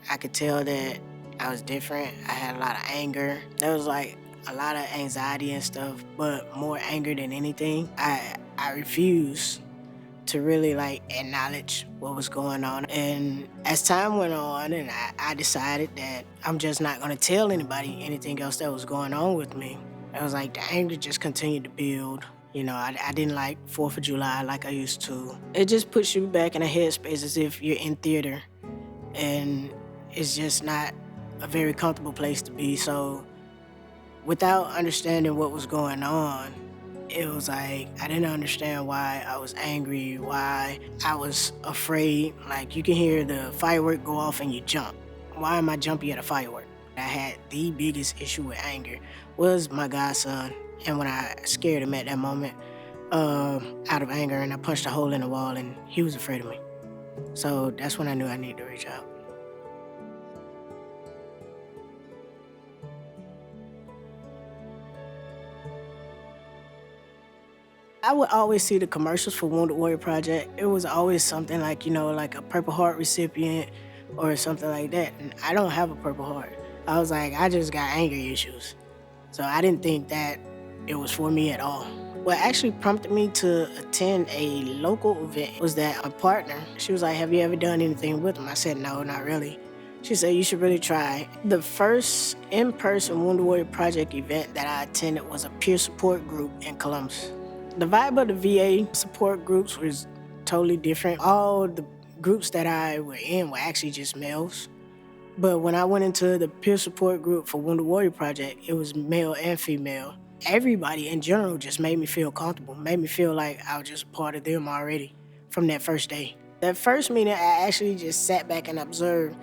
I could tell that I was different. I had a lot of anger. There was like a lot of anxiety and stuff, but more anger than anything. I refused to really like acknowledge what was going on. And as time went on, and I decided that I'm just not gonna tell anybody anything else that was going on with me. It was like the anger just continued to build. I didn't like 4th of July like I used to. It just puts you back in a headspace as if you're in theater, and it's just not a very comfortable place to be. So without understanding what was going on, it was like I didn't understand why I was angry, why I was afraid. Like you can hear the firework go off and you jump. Why am I jumping at a firework? I had the biggest issue with anger was my godson. And when I scared him at that moment, out of anger, and I punched a hole in the wall and he was afraid of me. So that's when I knew I needed to reach out. I would always see the commercials for Wounded Warrior Project. It was always something like, like a Purple Heart recipient or something like that. And I don't have a Purple Heart. I was like, I just got anger issues. So I didn't think that it was for me at all. What actually prompted me to attend a local event was that a partner, she was like, have you ever done anything with him? I said, no, not really. She said, you should really try. The first in-person Wounded Warrior Project event that I attended was a peer support group in Columbus. The vibe of the VA support groups was totally different. All the groups that I were in were actually just males. But when I went into the peer support group for Wounded Warrior Project, it was male and female. Everybody in general just made me feel comfortable, made me feel like I was just part of them already from that first day. That first meeting, I actually just sat back and observed.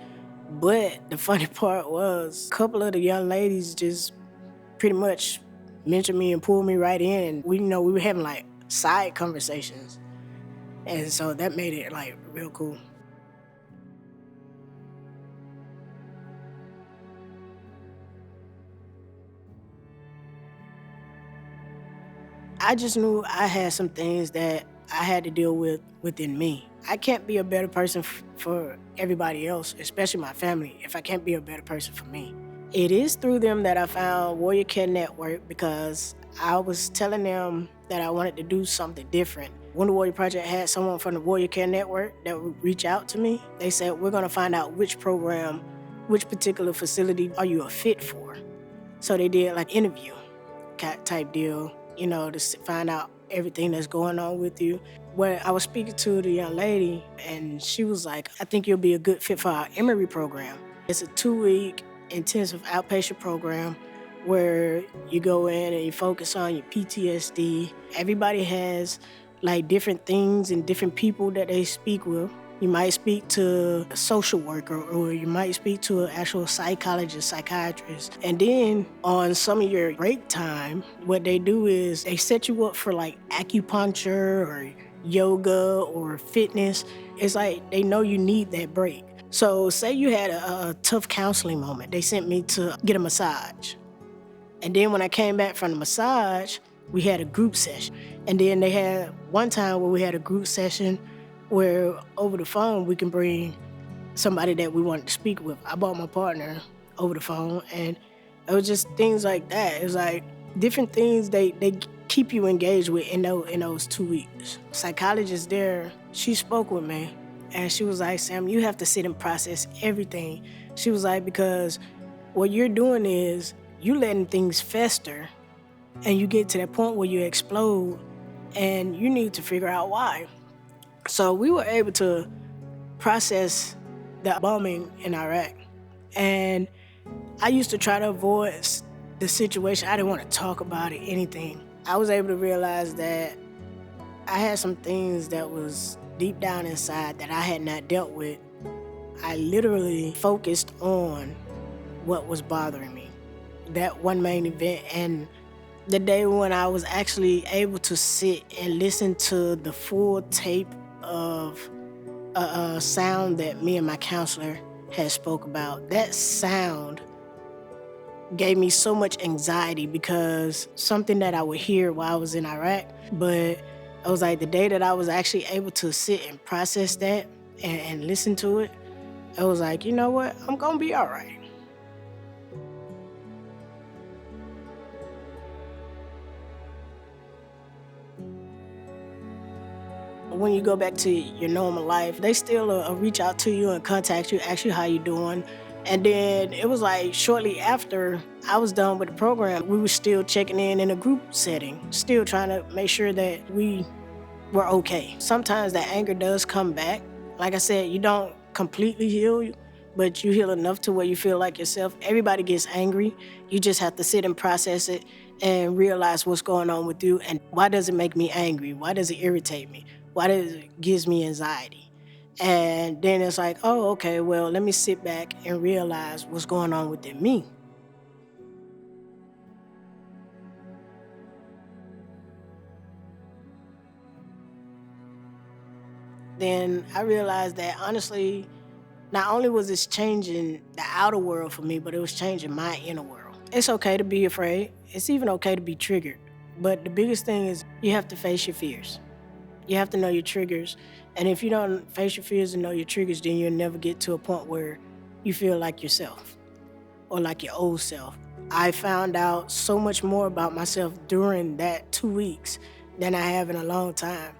But the funny part was a couple of the young ladies just pretty much mentioned me and pulled me right in. And we were having like side conversations. And so that made it like real cool. I just knew I had some things that I had to deal with within me. I can't be a better person for everybody else, especially my family, if I can't be a better person for me. It is through them that I found Warrior Care Network because I was telling them that I wanted to do something different. When the Warrior Project had someone from the Warrior Care Network that would reach out to me, they said, we're gonna find out which program, which particular facility are you a fit for? So they did like interview type deal, to find out everything that's going on with you. Where I was speaking to the young lady and she was like, I think you'll be a good fit for our Emory program. It's a 2-week intensive outpatient program where you go in and you focus on your PTSD. Everybody has like different things and different people that they speak with. You might speak to a social worker or you might speak to an actual psychologist, psychiatrist. And then on some of your break time, what they do is they set you up for like acupuncture or yoga or fitness. It's like they know you need that break. So say you had a tough counseling moment. They sent me to get a massage. And then when I came back from the massage, we had a group session. And then they had one time where we had a group session where over the phone we can bring somebody that we wanted to speak with. I brought my partner over the phone and it was just things like that. It was like different things they keep you engaged with in those 2 weeks. Psychologist there, she spoke with me and she was like, Sam, you have to sit and process everything. She was like, because what you're doing is you letting things fester and you get to that point where you explode and you need to figure out why. So we were able to process the bombing in Iraq. And I used to try to avoid the situation. I didn't want to talk about it, anything. I was able to realize that I had some things that was deep down inside that I had not dealt with. I literally focused on what was bothering me. That one main event and the day when I was actually able to sit and listen to the full tape of a sound that me and my counselor had spoke about. That sound gave me so much anxiety because something that I would hear while I was in Iraq, but I was like the day that I was actually able to sit and process that and listen to it, I was like, you know what? I'm gonna be all right. When you go back to your normal life, they still reach out to you and contact you, ask you how you doing. And then it was like shortly after I was done with the program, we were still checking in a group setting, still trying to make sure that we were okay. Sometimes that anger does come back. Like I said, you don't completely heal, but you heal enough to where you feel like yourself. Everybody gets angry. You just have to sit and process it and realize what's going on with you and why does it make me angry? Why does it irritate me? Why does it gives me anxiety? And then it's like, oh, okay, well, let me sit back and realize what's going on within me. Then I realized that honestly, not only was this changing the outer world for me, but it was changing my inner world. It's okay to be afraid. It's even okay to be triggered. But the biggest thing is you have to face your fears. You have to know your triggers. And if you don't face your fears and know your triggers, then you'll never get to a point where you feel like yourself or like your old self. I found out so much more about myself during that 2 weeks than I have in a long time.